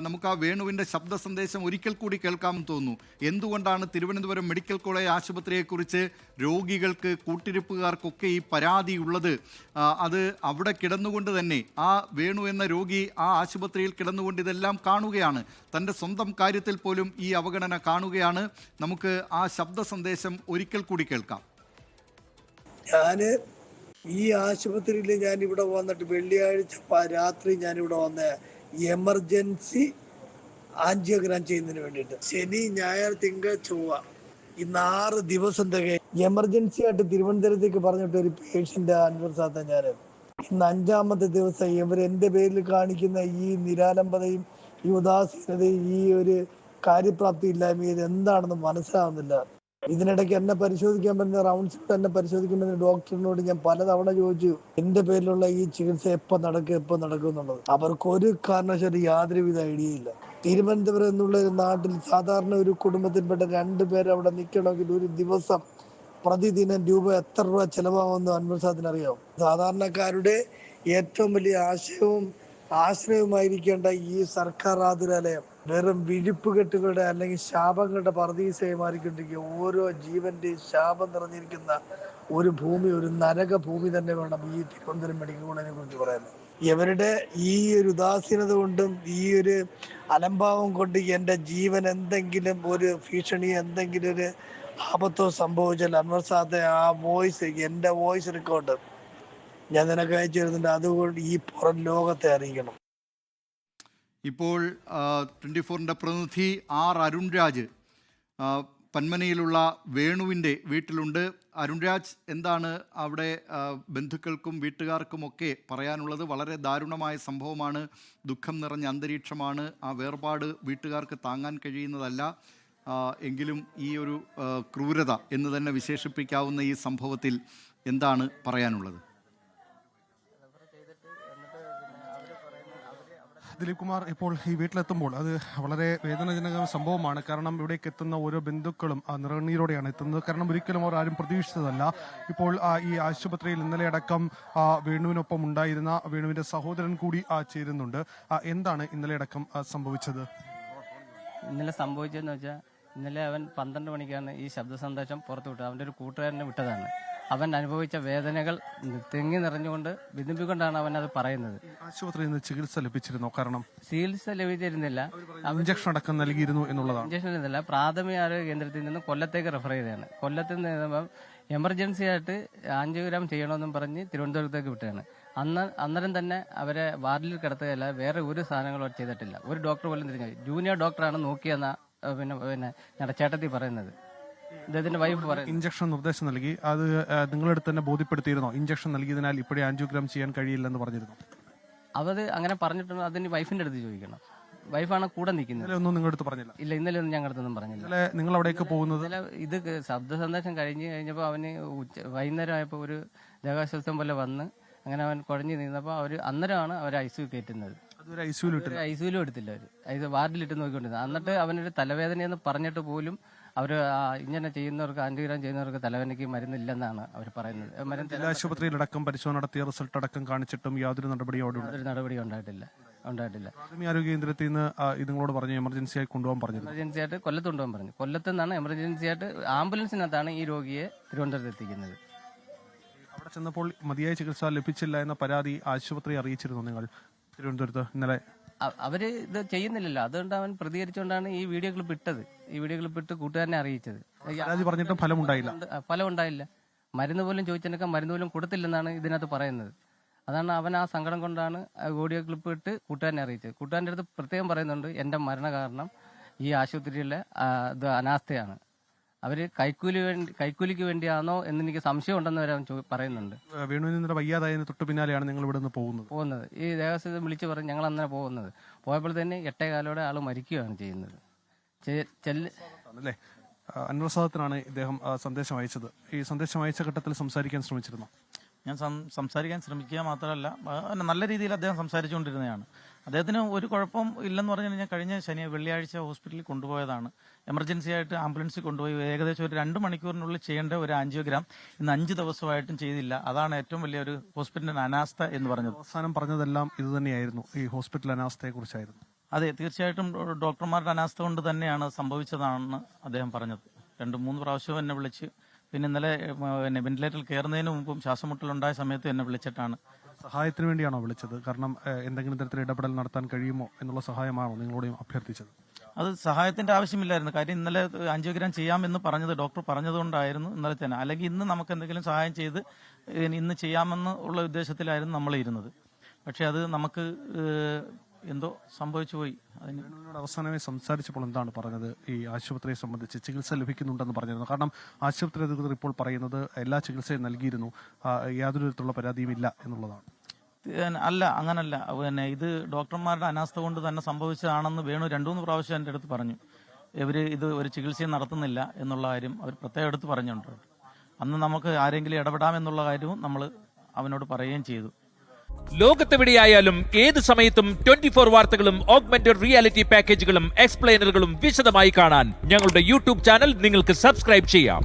നമുക്ക് ആ വേണുവിൻ്റെ ശബ്ദ സന്ദേശം ഒരിക്കൽ കൂടി കേൾക്കാമെന്ന് തോന്നുന്നു. എന്തുകൊണ്ടാണ് തിരുവനന്തപുരം മെഡിക്കൽ കോളേജ് ആശുപത്രിയെക്കുറിച്ച് രോഗികൾക്ക്, കൂട്ടിരിപ്പുകാർക്കൊക്കെ ഈ പരാതി ഉള്ളത്? അത് അവിടെ കിടന്നുകൊണ്ട് തന്നെ ആ വേണു എന്ന രോഗി ആ ആശുപത്രിയിൽ കിടന്നുകൊണ്ട് ഇതെല്ലാം കാണുകയാണ്. തൻ്റെ സ്വന്തം കാര്യത്തിൽ പോലും ഈ അവഗണന കാണുകയാണ്. നമുക്ക് ആ ശബ്ദ സന്ദേശം ഒരിക്കൽ കൂടി കേൾക്കാം. ഈ ആശുപത്രിയിൽ ഞാനിവിടെ വന്നിട്ട് വെള്ളിയാഴ്ച രാത്രി ഞാനിവിടെ വന്ന എമർജൻസി ആൻജിയോഗ്രാം ചെയ്യുന്നതിന് വേണ്ടിയിട്ട് ശനി, ഞായർ, തിങ്കൾ, ചൊവ്വ ഇന്ന് 6 ദിവസം എമർജൻസി ആയിട്ട് തിരുവനന്തപുരത്തേക്ക് പറഞ്ഞിട്ട് ഒരു പേഷ്യന്റ് അൻവർ സാത്ത ഞാൻ ഇന്ന് 5ാമത്തെ ദിവസം ഇവർ എൻ്റെ പേരിൽ കാണിക്കുന്ന ഈ നിരാലംബതയും ഈ ഉദാസീനതയും ഈ ഒരു കാര്യപ്രാപ്തി ഇല്ലായ്മ ഇത് എന്താണെന്ന് മനസ്സിലാവുന്നില്ല. ഇതിനിടയ്ക്ക് എന്നെ പരിശോധിക്കാൻ പറ്റുന്ന റൗണ്ട്സ് എന്നെ പരിശോധിക്കുമെന്ന് ഡോക്ടറിനോട് ഞാൻ പലതവണ ചോദിച്ചു, എന്റെ പേരിലുള്ള ഈ ചികിത്സ എപ്പോൾ നടക്കും എന്നുള്ളത്. അവർക്ക് ഒരു കാരണവശാലും യാതൊരുവിധ ഐഡിയ ഇല്ല. തിരുവനന്തപുരം എന്നുള്ള ഒരു നാട്ടിൽ സാധാരണ ഒരു കുടുംബത്തിൽപ്പെട്ട 2 പേര് അവിടെ നിൽക്കണമെങ്കിൽ ഒരു ദിവസം പ്രതിദിനം എത്ര രൂപ ചെലവാകുമെന്ന് അൻവർ സാദിന് അറിയാം. സാധാരണക്കാരുടെ ഏറ്റവും വലിയ ആശ്രയമായിരിക്കേണ്ട ഈ സർക്കാർ ആതുരാലയം വെറും വിഴുപ്പുകെട്ടുകളുടെ അല്ലെങ്കിൽ ശാപങ്ങളുടെ പർദീസയെ മാറിക്കൊണ്ടിരിക്കുക. ഓരോ ജീവന്റെയും ശാപം നിറഞ്ഞിരിക്കുന്ന ഒരു ഭൂമി, ഒരു നരക ഭൂമി തന്നെ വേണം ഈ തിരുവനന്തപുരം മെഡിക്കൽ കോളേജിനെ കുറിച്ച് പറയുന്നത്. ഇവരുടെ ഈ ഒരു ഉദാസീനത കൊണ്ടും ഈ ഒരു അലംഭാവം കൊണ്ട് എൻ്റെ ജീവൻ എന്തെങ്കിലും ഒരു ഭീഷണി, എന്തെങ്കിലും ഒരു ആപത്തോ സംഭവിച്ചാൽ അൻവർ സാദെ ആ വോയിസ്, എൻ്റെ വോയിസ് റെക്കോർഡ് ഞാൻ നിനക്ക് അയച്ചു തരുന്നുണ്ട്. അതുകൊണ്ട് ഈ പുറം ലോകത്തെ അറിയിക്കണം. ഇപ്പോൾ 24ൻ്റെ പ്രതിനിധി അരുൺരാജ് പന്മനയിലുള്ള വേണുവിൻ്റെ വീട്ടിലുണ്ട്. അരുൺരാജ്, എന്താണ് അവിടെ ബന്ധുക്കൾക്കും വീട്ടുകാർക്കുമൊക്കെ പറയാനുള്ളത്? വളരെ ദാരുണമായ സംഭവമാണ്, ദുഃഖം നിറഞ്ഞ അന്തരീക്ഷമാണ്. ആ വേർപാട് വീട്ടുകാർക്ക് താങ്ങാൻ കഴിയുന്നതല്ല. എങ്കിലും ഈ ഒരു ക്രൂരത എന്ന് തന്നെ വിശേഷിപ്പിക്കാവുന്ന ഈ സംഭവത്തിൽ എന്താണ് പറയാനുള്ളത്? ദിലീപ് കുമാർ, ഇപ്പോൾ ഈ വീട്ടിലെത്തുമ്പോൾ അത് വളരെ വേദനാജനക സംഭവമാണ്. കാരണം ഇവിടേക്ക് എത്തുന്ന ഓരോ ബന്ധുക്കളും നിറകണ്ണീരോടെയാണ് എത്തുന്നത്. കാരണം ഒരിക്കലും അവർ ആരും പ്രതീക്ഷിച്ചതല്ല. ഇപ്പോൾ ഈ ആശുപത്രിയിൽ ഇന്നലെ അടക്കം വേണുവിനൊപ്പം ഉണ്ടായിരുന്ന വേണുവിന്റെ സഹോദരൻ കൂടി ചേരുന്നുണ്ട്. എന്താണ് ഇന്നലെ അടക്കം സംഭവിച്ചത്? ഇന്നലെ സംഭവിച്ചതെന്ന് വെച്ചാൽ, ഇന്നലെ അവൻ 12 മണിക്കാണ് ഈ ശബ്ദ സന്ദേശം പുറത്തു വിട്ടത്. അവൻ്റെ ഒരു കൂട്ടുകാരനെ വിട്ടതാണ്. അവൻ അനുഭവിച്ച വേദനകൾ തിങ്ങി നിറഞ്ഞുകൊണ്ട് വിതുമ്പിക്കൊണ്ടാണ് അവൻ അത് പറയുന്നത്. ആശുപത്രിയിൽ നിന്ന് ചികിത്സ ലഭിച്ചിരുന്നോ? കാരണം ചികിത്സ ലഭിച്ചിരുന്നില്ല, ഇഞ്ചക്ഷൻ അടക്കം നൽകിയിരുന്നു എന്നുള്ളതാണ്. ഇഞ്ചക്ഷൻ ഇരുന്നില്ല. പ്രാഥമിക ആരോഗ്യ കേന്ദ്രത്തിൽ നിന്ന് കൊല്ലത്തേക്ക് റെഫർ ചെയ്തതാണ്. കൊല്ലത്തിൽ നിന്ന് എമർജൻസി ആയിട്ട് ആൻജിയോഗ്രാം ചെയ്യണമെന്നും പറഞ്ഞ് തിരുവനന്തപുരത്തേക്ക് വിട്ടതാണ്. അന്നേരം തന്നെ അവരെ വാർഡിൽ കിടത്തുകയല്ല, വേറെ ഒരു സാധനങ്ങളും ചെയ്തിട്ടില്ല. ഒരു ഡോക്ടർ പോലും തിരിഞ്ഞു. ജൂനിയർ ഡോക്ടറാണ് നോക്കിയെന്ന പിന്നെ ഞങ്ങളുടെ ചേട്ടത്തി പറയുന്നത്. അദ്ദേഹത്തിന്റെ വൈഫ് പറയുന്നത് ഇഞ്ചക്ഷൻ നിർദ്ദേശം നൽകി. അത് നിങ്ങളുടെ തന്നെ ബോധ്യപ്പെടുത്തിയിരുന്നോ? ഇഞ്ചക്ഷൻ നൽകിയതിനാൽ ഇപ്പോഴേ ആൻജിയോഗ്രാം ചെയ്യാൻ കഴിയില്ലെന്ന് പറഞ്ഞിരുന്നു. അത് അങ്ങനെ പറഞ്ഞിട്ടുണ്ട്. അതിന് വൈഫിന്റെ അടുത്ത് ചോദിക്കണം. വൈഫാണ് കൂടെ നിൽക്കുന്നത്. ഒന്നും നിങ്ങളുടെ അടുത്ത് പറഞ്ഞില്ല? ഇല്ല, ഇന്നലെ ഒന്നും ഞങ്ങളുടെ അടുത്തൊന്നും പറഞ്ഞില്ല. നിങ്ങൾ അവിടേക്ക് പോകുന്നത് ഇത് ശബ്ദ സന്ദേശം കഴിഞ്ഞപ്പോൾ അവന് വൈകുന്നേരം ആയപ്പോൾ ഒരു ദേഹാശ്വാസം പോലെ വന്ന് അങ്ങനെ അവൻ കുഴഞ്ഞു നിന്നപ്പോൾ അന്നേരമാണ് അവർ ഐസിയു കയറ്റുന്നത്. ഐസിയുലും എടുത്തില്ല അവർ, വാർഡിലിട്ട് നോക്കിക്കൊണ്ടിരുന്നത്. എന്നിട്ട് അവനൊരു തലവേദനയെന്ന് പറഞ്ഞിട്ട് പോലും അവർ ഇങ്ങനെ ചെയ്യുന്നവർക്ക്, ആന്റിഗ്രാം ചെയ്യുന്നവർക്ക് തലവേദനയ്ക്ക് മരുന്നില്ലെന്നാണ് അവർ പറയുന്നത്. ആശുപത്രിയിലടക്കം പരിശോധന നടത്തിയ റിസൾട്ട് അടക്കം കാണിച്ചിട്ടും യാതൊരു നടപടിയും ഉണ്ടായിട്ടില്ല. പ്രാഥമിക ആരോഗ്യ കേന്ദ്രത്തിൽ നിന്ന് നിങ്ങളോട് പറഞ്ഞു എമർജൻസി ആയി കൊണ്ടുപോകാൻ പറഞ്ഞു. എമർജൻസി ആയിട്ട് കൊല്ലത്ത് കൊണ്ടുപോകാൻ പറഞ്ഞു. കൊല്ലത്ത് നിന്നാണ് എമർജൻസി ആയിട്ട് ആംബുലൻസിനകത്താണ് ഈ രോഗിയെ തിരുവനന്തപുരത്ത് എത്തിക്കുന്നത്. അവിടെ ചെന്നപ്പോൾ മതിയായ ചികിത്സ ലഭിച്ചില്ല എന്ന പരാതി ആശുപത്രി അറിയിച്ചിരുന്നു നിങ്ങൾ തിരുവനന്തപുരത്ത് ഇന്നലെ? അവര് ഇത് ചെയ്യുന്നില്ലല്ലോ, അതുകൊണ്ട് അവൻ പ്രതികരിച്ചുകൊണ്ടാണ് ഈ വീഡിയോ ക്ലിപ്പ് ഇട്ടത്. ഈ വീഡിയോ ക്ലിപ്പ് ഇട്ട് കൂട്ടുകാരനെ അറിയിച്ചത്. പറഞ്ഞിട്ടും ഫലം ഉണ്ടായില്ല. മരുന്ന് പോലും ചോദിച്ചെടുക്കാൻ മരുന്ന് പോലും കൊടുത്തില്ലെന്നാണ് ഇതിനകത്ത് പറയുന്നത്. അതാണ് അവൻ ആ സങ്കടം കൊണ്ടാണ് ഓഡിയോ ക്ലിപ്പ് ഇട്ട് കൂട്ടുകാരനെ അറിയിച്ചത്. കൂട്ടുകാരൻ്റെ അടുത്ത് പ്രത്യേകം പറയുന്നുണ്ട്, എന്റെ മരണ കാരണം ഈ ആശുപത്രിയിലെ ഇത് അനാസ്ഥയാണ്. അവര് കൈക്കൂലിക്ക് വേണ്ടിയാണോ എന്ന് എനിക്ക് സംശയം ഉണ്ടെന്ന് വരെ അവൻ പറയുന്നുണ്ട്. വേണുവിന്റെ വയ്യാതായതിന് തൊട്ട് പിന്നാലെയാണ് നിങ്ങൾ ഇവിടെ നിന്ന് പോകുന്നത്. ഈ ദേവസ്വം വിളിച്ചു പറഞ്ഞ് ഞങ്ങൾ അന്നേരം പോകുന്നത്. പോയപ്പോൾ തന്നെ 8:15 ആള് മരിക്കുകയാണ് ചെയ്യുന്നത്. അൻവർ സാദത്തിനാണ് ഇദ്ദേഹം സന്ദേശം അയച്ചത്. ഈ സന്ദേശം അയച്ച ഘട്ടത്തിൽ സംസാരിക്കാൻ ശ്രമിച്ചിരുന്നു? ഞാൻ സംസാരിക്കാൻ ശ്രമിക്കുക മാത്രമല്ല, നല്ല രീതിയിൽ അദ്ദേഹം സംസാരിച്ചുകൊണ്ടിരുന്നതാണ്. അദ്ദേഹത്തിന് ഒരു കുഴപ്പം ഇല്ലെന്ന് പറഞ്ഞു കഴിഞ്ഞാൽ കഴിഞ്ഞ വെള്ളിയാഴ്ച ഹോസ്പിറ്റലിൽ കൊണ്ടുപോയതാണ്. എമർജൻസി ആയിട്ട് ആംബുലൻസിൽ കൊണ്ടുപോയി ഏകദേശം ഒരു 2 മണിക്കൂറിനുള്ളിൽ ചെയ്യേണ്ട ഒരു ആൻജിയോഗ്രാം ഇന്ന് 5 ദിവസമായിട്ടും ചെയ്തില്ല. അതാണ് ഏറ്റവും വലിയ ഒരു ഹോസ്പിറ്റലിന്റെ അനാസ്ഥ എന്ന് പറഞ്ഞത്. അവസാനം പറഞ്ഞതെല്ലാം ഇത് തന്നെയായിരുന്നു, ഈ ഹോസ്പിറ്റൽ അനാസ്ഥയെ കുറിച്ചായിരുന്നു. അതെ, തീർച്ചയായിട്ടും ഡോക്ടർമാരുടെ അനാസ്ഥ കൊണ്ട് തന്നെയാണ് സംഭവിച്ചതാണെന്ന് അദ്ദേഹം പറഞ്ഞത്. 2-3 പ്രാവശ്യവും എന്നെ വിളിച്ച്, പിന്നെ ഇന്നലെ വെന്റിലേറ്ററിൽ കയറുന്നതിന് മുമ്പും ശ്വാസമുട്ടലുണ്ടായ സമയത്ത് എന്നെ വിളിച്ചിട്ടാണ്. സഹായത്തിന് വേണ്ടിയാണോ വിളിച്ചത്? കാരണം എന്തെങ്കിലും തരത്തിൽ ഇടപെടൽ നടത്താൻ കഴിയുമോ എന്നുള്ള സഹായമാണോ നിങ്ങളോടും അഭ്യർത്ഥിച്ചത്? അത് സഹായത്തിന്റെ ആവശ്യമില്ലായിരുന്നു. കാര്യം ഇന്നലെ ആൻജിയോഗ്രാം ചെയ്യാമെന്ന് പറഞ്ഞത് ഡോക്ടർ പറഞ്ഞതുകൊണ്ടായിരുന്നു ഇന്നലെ തന്നെ. അല്ലെങ്കിൽ ഇന്ന് നമുക്ക് എന്തെങ്കിലും സഹായം ചെയ്ത് ഇന്ന് ചെയ്യാമെന്ന് ഉള്ള ഉദ്ദേശത്തിലായിരുന്നു നമ്മൾ ഇരുന്നത്. പക്ഷെ അത് നമുക്ക് എന്തോ സംഭവിച്ചു പോയി. അതിന് അവസാനമായി സംസാരിച്ചപ്പോൾ എന്താണ് പറഞ്ഞത്? ഈ ആശുപത്രിയെ സംബന്ധിച്ച് ചികിത്സ ലഭിക്കുന്നുണ്ടെന്ന് പറഞ്ഞിരുന്നു. കാരണം ആശുപത്രി അധികൃതർ ഇപ്പോൾ പറയുന്നത് എല്ലാ ചികിത്സയും നൽകിയിരുന്നു, യാതൊരു വിധത്തിലുള്ള പരാതിയും ഇല്ല എന്നുള്ളതാണ്. അല്ല, അങ്ങനല്ല. പിന്നെ ഇത് ഡോക്ടർമാരുടെ അനാസ്ഥ കൊണ്ട് തന്നെ സംഭവിച്ചതാണെന്ന് വേണു 2-3 പ്രാവശ്യം എൻ്റെ അടുത്ത് പറഞ്ഞു. ഇത് ഒരു ചികിത്സയും നടത്തുന്നില്ല എന്നുള്ള കാര്യം അവർ പ്രത്യേകം എടുത്ത് പറഞ്ഞിട്ടുണ്ട്. അന്ന് നമുക്ക് ആരെങ്കിലും ഇടപെടാമെന്നുള്ള കാര്യവും നമ്മൾ അവനോട് പറയുകയും ചെയ്തു. ലോകത്തെവിടെയായാലും ഏത് സമയത്തും 24 വാർത്തകളും ഓഗ്മെന്റഡ് റിയാലിറ്റി പാക്കേജുകളും എക്സ്പ്ലെയിനറുകളും വിശദമായി കാണാൻ ഞങ്ങളുടെ യൂട്യൂബ് ചാനൽ നിങ്ങൾക്ക് സബ്സ്ക്രൈബ് ചെയ്യാം.